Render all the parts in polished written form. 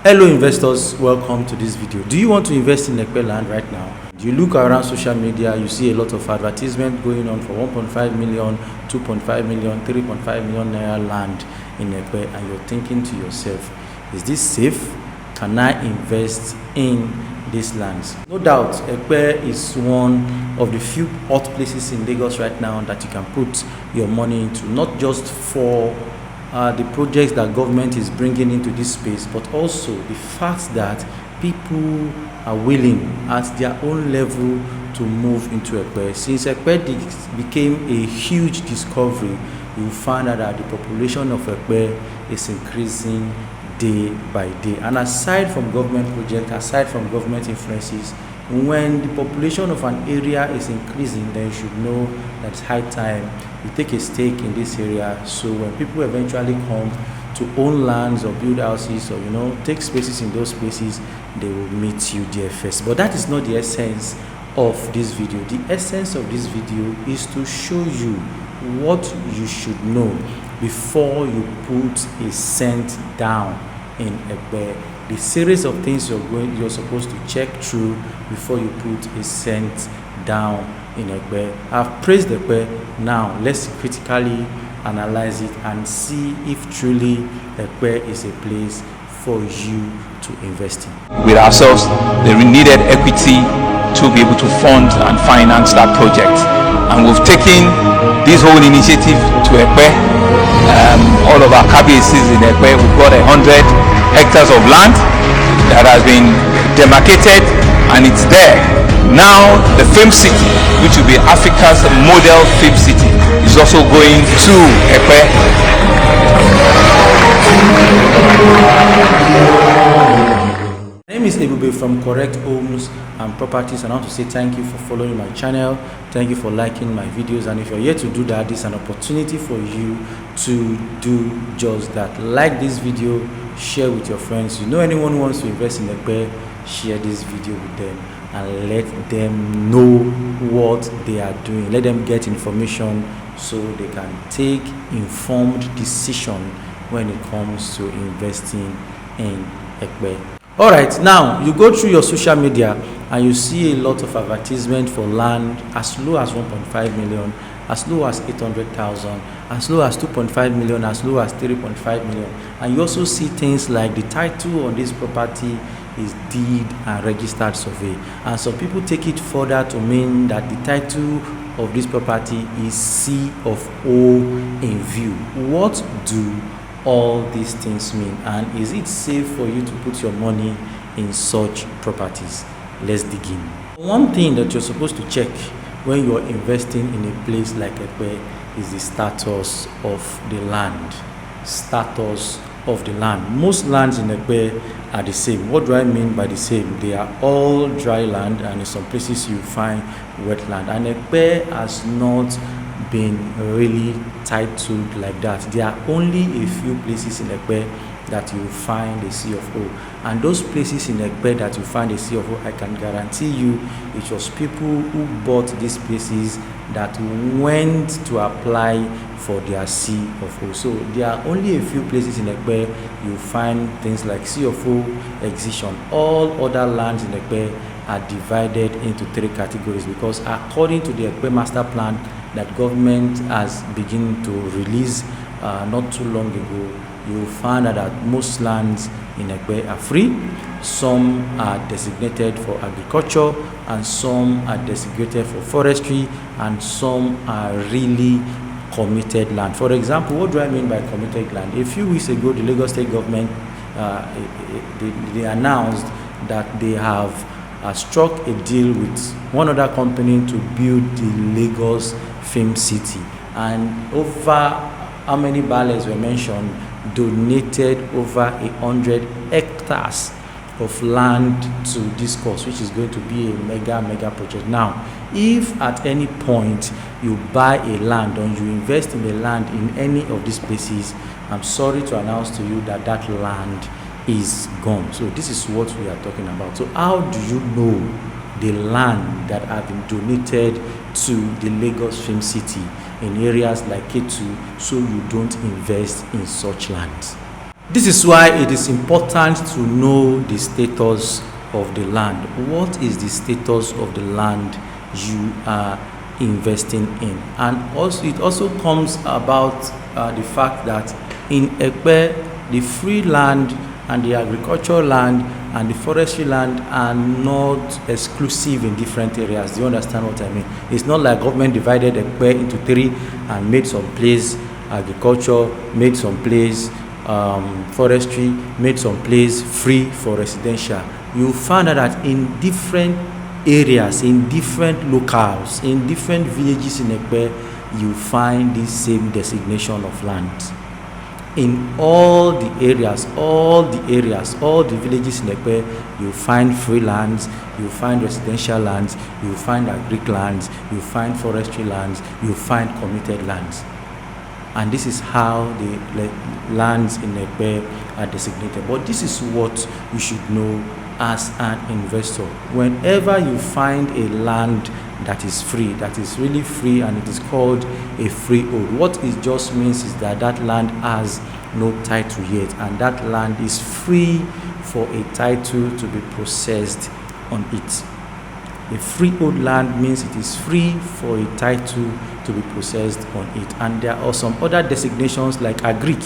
Hello investors, welcome to this video. Do you want to invest in Ekpe land right now? You look around social media, you see a lot of advertisement going on for 1.5 million, 2.5 million, 3.5 million naira land in Ekpe, and you're thinking to yourself, is this safe? Can I invest in these lands? No doubt, Ekpe is one of the few hot places in Lagos right now that you can put your money into, not just for the projects that government is bringing into this space, but also the fact that people are willing at their own level to move into Ekpe. Since Ekpe became a huge discovery, you find out that the population of Ekpe is increasing day by day. And aside from government projects, aside from government influences, when the population of an area is increasing, then you should know that it's high time you take a stake in this area, so when people eventually come to own lands or build houses or take spaces in those places, they will meet you there first. But that is not the essence of this video. The essence of this video is to show you what you should know before you put a cent down in Ekpe. The series of things you're supposed to check through before you put a cent down in Ekpe. I've praised Ekpe. Now let's critically analyze it and see if truly Ekpe is a place for you to invest in. With ourselves, the needed equity to be able to fund and finance that project, and we've taken this whole initiative to Ekpe. All of our KBCs in Ekpe, we've got 100 hectares of land that has been demarcated, and it's there. Now the film city, which will be Africa's model film city, is also going to Ekpe. My name is Igbodu from Korrect Homes and Properties, and I want to say thank you for following my channel. Thank you for liking my videos, and if you're yet to do that, this is an opportunity for you to do just that. Like this video, share with your friends. You know anyone who wants to invest in Ekpe, share this video with them and let them know what they are doing. Let them get information so they can take informed decision when it comes to investing in Ekpe. All right, now you go through your social media and you see a lot of advertisement for land as low as 1.5 million, as low as 800,000, as low as 2.5 million, as low as 3.5 million. And you also see things like the title on this property is deed and registered survey. And some people take it further to mean that the title of this property is C of O in view. What do all these things mean, and is it safe for you to put your money in such properties? Let's dig in. One thing that you're supposed to check when you're investing in a place like Ekpe is the status of the land. Status of the land. Most lands in Ekpe are the same. What do I mean by the same? They are all dry land, and in some places you find wetland. And Ekpe has not been really titled like that. There are only a few places in Ekpe that you find a C of O, and those places in Ekpe that you find a C of O, I can guarantee you it was people who bought these places that went to apply for their C of O. So there are only a few places in Ekpe you find things like C of O, excision. All other lands in Ekpe are divided into three categories, because according to the Ekpe master plan that government has begun to release not too long ago, you will find that most lands in Ekpe are free. Some are designated for agriculture, and some are designated for forestry, and some are really committed land. For example, what do I mean by committed land? A few weeks ago, the Lagos State government they announced that they have struck a deal with one other company to build the Lagos Film City, and over how many ballots were mentioned, donated over 100 hectares of land to this cause, which is going to be a mega project. Now, if at any point you buy a land or you invest in a land in any of these places, I'm sorry to announce to you that that land is gone. So this is what we are talking about. So how do you know the land that have been donated to the Lagos Film City in areas like K2 so you don't invest in such lands? This is why it is important to know the status of the land. What is the status of the land you are investing in? And also it also comes about the fact that in Ekpe, the free land and the agricultural land and the forestry land are not exclusive in different areas. Do you understand what I mean? It's not like government divided Ekpe into three and made some place agriculture, made some place forestry, made some place free for residential. You find out that in different areas, in different locales, in different villages in Ekpe, you find this same designation of land. In all the areas, all the villages in Ekpe, you find free lands, you find residential lands, you find agric lands, you find forestry lands, you find committed lands. And this is how the lands in Ekpe are designated. But this is what you should know as an investor. Whenever you find a land that is free, that is really free, and it is called a freehold, what it just means is that that land has no title yet, and that land is free for a title to be processed on it. A freehold land means it is free for a title to be processed on it. And there are some other designations like agric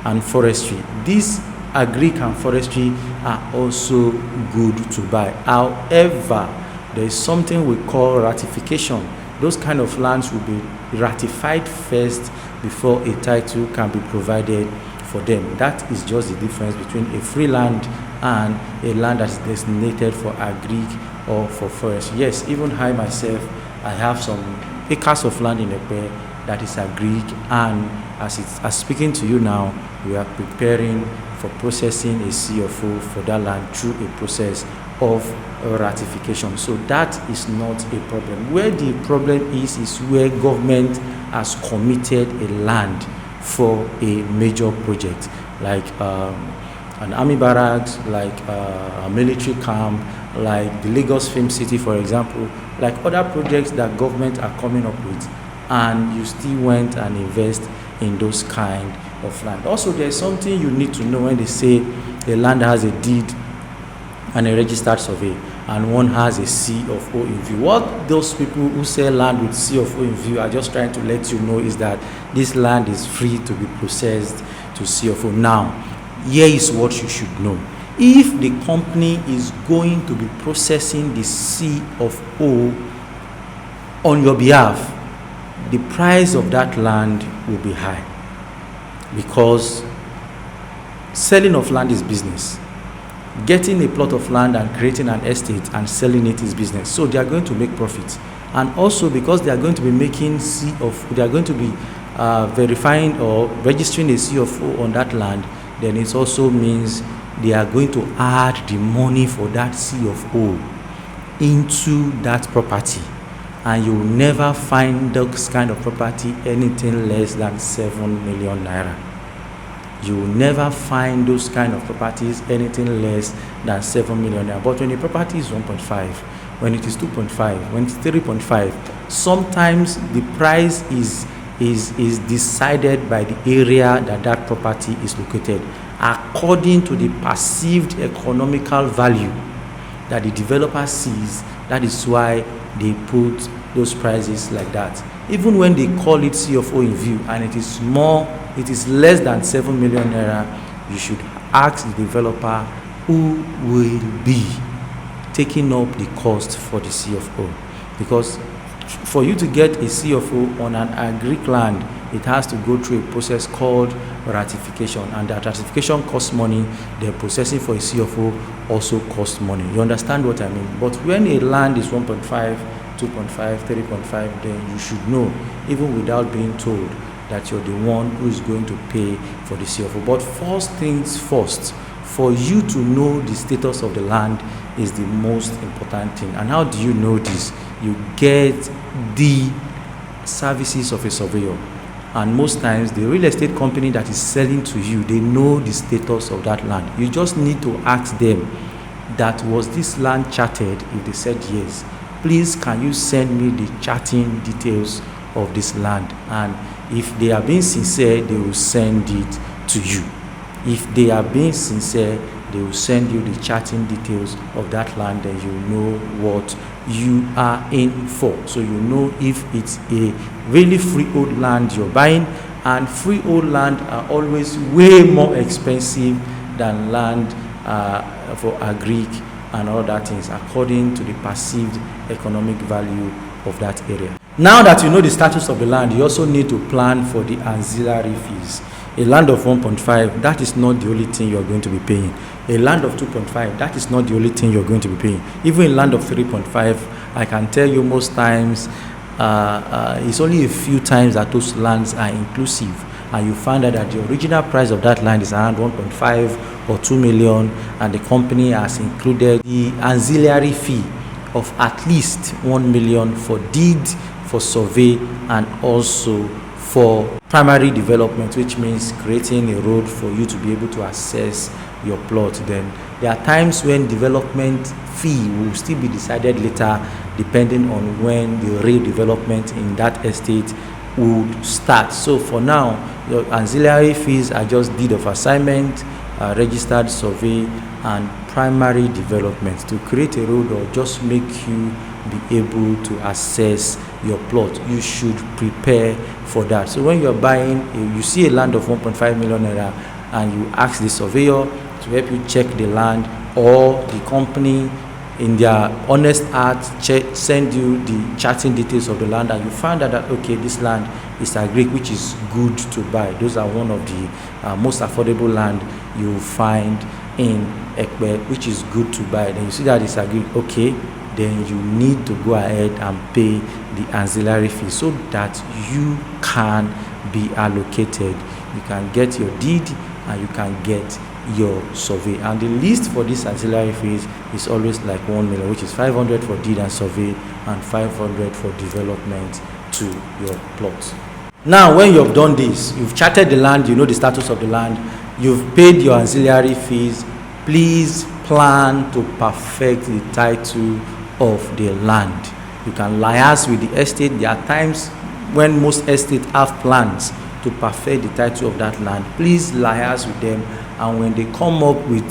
and forestry. These agric and forestry are also good to buy. However, there is something we call ratification. Those kind of lands will be ratified first before a title can be provided for them. That is just the difference between a free land and a land that is designated for agric or for forest. Yes, even I myself, I have some acres of land in Ekpe that is agric, and as speaking to you now, we are preparing for processing a CFO for that land through a process of ratification. So that is not a problem. Where the problem is where government has committed a land for a major project, like an army barracks, like a military camp, like the Lagos Film City, for example, like other projects that government are coming up with, and you still went and invest in those kind of land. Also, there's something you need to know when they say a land has a deed and a registered survey, and one has a C of O in view. What those people who sell land with C of O in view are just trying to let you know is that this land is free to be processed to C of O. Now, here is what you should know. If the company is going to be processing the C of O on your behalf, the price of that land will be high, because selling of land is business. Getting a plot of land and creating an estate and selling it is business. So they are going to make profits. And also because they are going to be making they are going to be verifying or registering a C of O on that land, then it also means they are going to add the money for that C of O into that property. And you will never find this kind of property anything less than 7 million naira. You will never find those kind of properties anything less than 7 million naira. But when a property is 1.5, when it is 2.5, when it's 3.5, sometimes the price is decided by the area that property is located according to the perceived economical value that the developer sees. That is why they put those prices like that. Even when they call it C of O in view and it is less than 7 million naira, you should ask the developer who will be taking up the cost for the C of O. Because for you to get a C of O on an agric land, it has to go through a process called ratification, and that ratification costs money. The processing for a C of O also costs money. You understand what I mean? But when a land is 1.5, 2.5, 3.5, then you should know, even without being told, that you're the one who is going to pay for the C of O. But first things first, for you to know the status of the land is the most important thing. And how do you know this? You get the services of a surveyor. And most times the real estate company that is selling to you, they know the status of that land. You just need to ask them that, was this land charted? If they said yes, please can you send me the charting details of this land? And if they are being sincere, they will send it to you. If they are being sincere, they will send you the charting details of that land, and you know what you are in for. So you know if it's a really freehold land you're buying, and freehold land are always way more expensive than land for agric and other things, according to the perceived economic value of that area. Now that you know the status of the land, you also need to plan for the ancillary fees. A land of 1.5, that is not the only thing you're going to be paying. A land of 2.5, that is not the only thing you're going to be paying. Even a land of 3.5, I can tell you most times, it's only a few times that those lands are inclusive, and you find out that the original price of that land is around 1.5 or 2 million, and the company has included the ancillary fee of at least 1 million for deed, for survey, and also for primary development, which means creating a road for you to be able to access your plot. Then there are times when development fee will still be decided later, depending on when the redevelopment in that estate would start. So for now, your ancillary fees are just deed of assignment, registered survey, and primary development to create a road or just make you be able to access your plot. You should prepare for that. So when you're buying, you see a land of 1.5 million naira, and you ask the surveyor to help you check the land, or the company in their honest heart send you the charting details of the land, and you find out that okay, this land is agric, which is good to buy. Those are one of the most affordable land you will find in Ekpe, which is good to buy. Then you see that it's agric, okay, then you need to go ahead and pay the ancillary fee so that you can be allocated. You can get your deed and you can get your survey. And the list for this ancillary fees is always like 1 million, which is 500 for deed and survey and 500 for development to your plot. Now, when you have done this, you've charted the land, you know the status of the land, you've paid your ancillary fees, please plan to perfect the title of the land. You can liaise with the estate. There are times when most estates have plans to perfect the title of that land. Please liaise with them, and when they come up with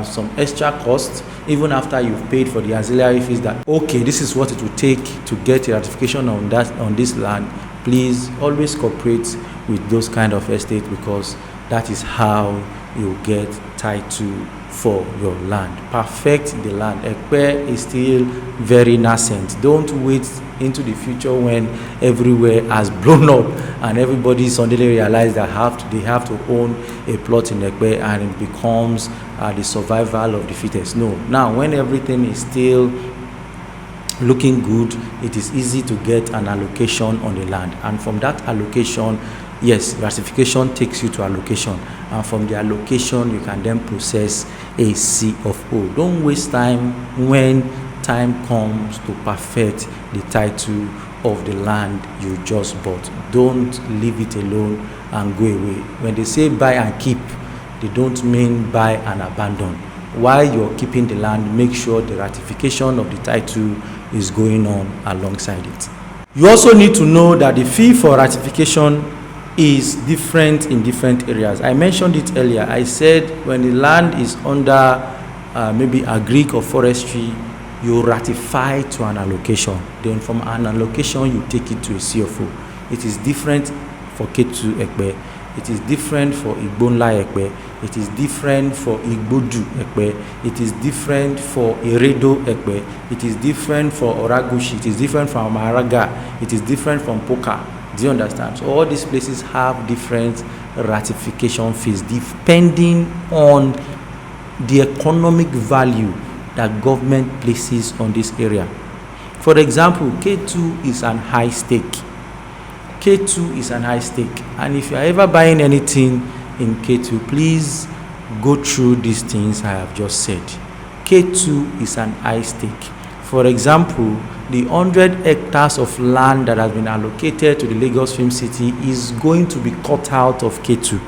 some extra costs, even after you've paid for the ancillary fees, that okay, this is what it will take to get a ratification on this land, please always cooperate with those kind of estates, because that is how you get title for your land. Perfect the land. Ekpe is still very nascent. Don't wait into the future when everywhere has blown up and everybody suddenly realize that they have to own a plot in Ekpe, and it becomes the survival of the fittest. No. Now, when everything is still looking good, it is easy to get an allocation on the land, and from that allocation, yes, ratification takes you to allocation, and from the allocation you can then process a C of O. Don't waste time when time comes to perfect the title of the land you just bought. Don't leave it alone and go away. When they say buy and keep, they don't mean buy and abandon. While you're keeping the land, make sure the ratification of the title is going on alongside it. You also need to know that the fee for ratification is different in different areas. I mentioned it earlier. I said when the land is under maybe agric or forestry, you ratify to an allocation. Then from an allocation, you take it to a CFO. It is different for K2 Ekpe. It is different for Igbonla Ekpe. It is different for Igbodu Ekpe. It is different for Eredo Ekpe. It is different for Oragushi. It is different from Maraga. It is different from Poka. Do you understand? So all these places have different ratification fees depending on the economic value that government places on this area. For example, K2 is an high stake. K2 is an high stake, and if you are ever buying anything in K2, please go through these things I have just said. K2 is an high stake. For example, the 100 hectares of land that has been allocated to the Lagos Film City is going to be cut out of K2.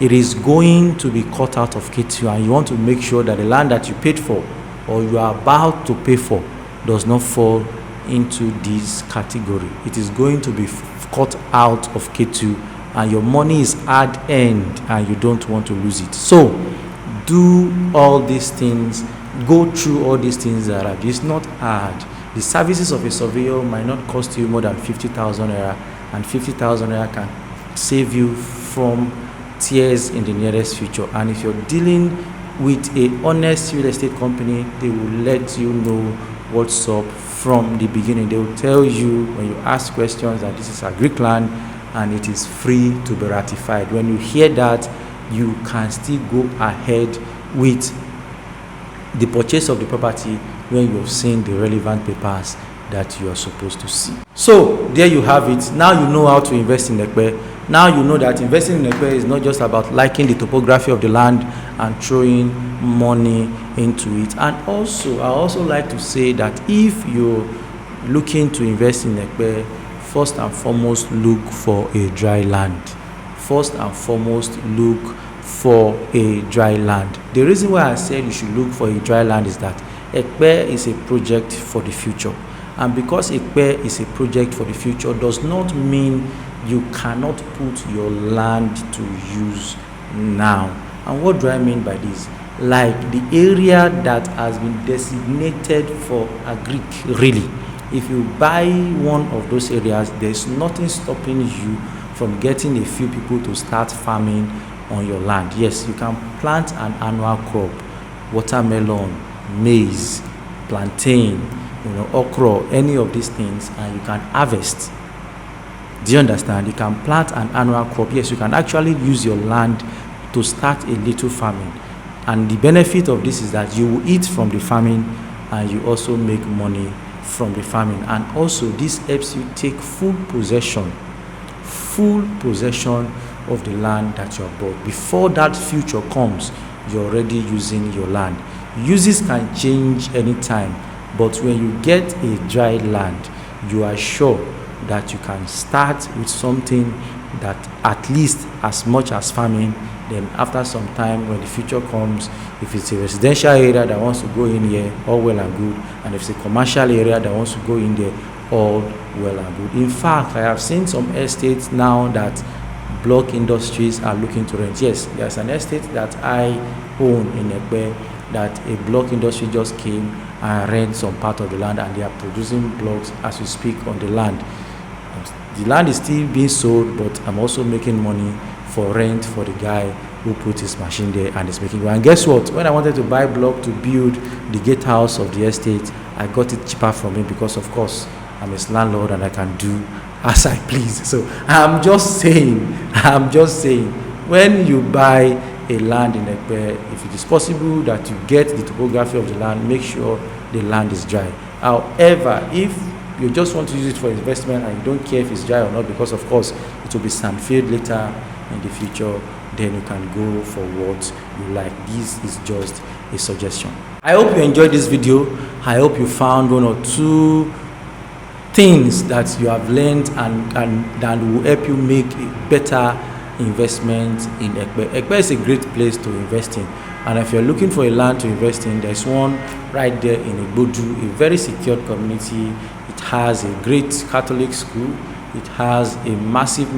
It is going to be cut out of K2, and you want to make sure that the land that you paid for or you are about to pay for does not fall into this category. It is going to be cut out of K2, and your money is hard earned and you don't want to lose it. So do all these things, go through all these things that are, it's not hard. The services of a surveyor might not cost you more than 50,000 naira, and 50,000 naira can save you from tears in the nearest future. And if you're dealing with a honest real estate company, they will let you know what's up from the beginning. They will tell you when you ask questions that this is a Greek land and it is free to be ratified. When you hear that, you can still go ahead with the purchase of the property when you've seen the relevant papers that you are supposed to see. So there you have it. Now you know how to invest in Ekpe. Now you know that investing in Ekpe is not just about liking the topography of the land and throwing money into it. And also, I also like to say that if you're looking to invest in Ekpe, first and foremost look for a dry land. First and foremost look for a dry land. The reason why I said you should look for a dry land is that Ekpe is a project for the future. And because Ekpe is a project for the future does not mean you cannot put your land to use now. And what do I mean by this? Like the area that has been designated for agric, really. If you buy one of those areas, there's nothing stopping you from getting a few people to start farming on your land. Yes, you can plant an annual crop, watermelon, maize, plantain, okra, any of these things, and you can harvest. Do you understand? You can plant an annual crop. Yes, you can actually use your land to start a little farming. And the benefit of this is that you will eat from the farming and you also make money from the farming. And also this helps you take full possession of the land that you have bought. Before that future comes, you're already using your land. Uses can change anytime, but when you get a dry land, you are sure that you can start with something that at least as much as farming. Then after some time, when the future comes, if it's a residential area that wants to go in here, all well and good. And if it's a commercial area that wants to go in there, all well and good. In fact, I have seen some estates now that block industries are looking to rent. Yes, there's an estate that I own in Ekpe that a block industry just came and rent some part of the land, and they are producing blocks as we speak on the land. The land is still being sold, but I'm also making money for rent for the guy who put his machine there and is making money. And guess what? When I wanted to buy block to build the gatehouse of the estate, I got it cheaper from him because, of course, I'm his landlord and I can do as I please. So I'm just saying, when you buy a land in Ekpe, if it is possible that you get the topography of the land, make sure the land is dry. However, if you just want to use it for investment and you don't care if it's dry or not, because of course it will be sand-filled later in the future, then you can go for what you like. This is just a suggestion. I hope you enjoyed this video. I hope you found one or two things that you have learned and that will help you make a better investment in Ekpe. Ekpe is a great place to invest in, and if you're looking for a land to invest in, there's one right there in Igbodu, a very secured community. It has a great Catholic school. It has a massive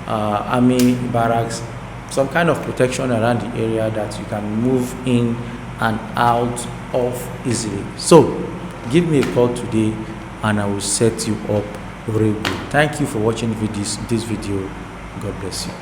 army barracks, some kind of protection around the area that you can move in and out of easily. So give me a call today and I will set you up very good. Thank you for watching this video. God bless you.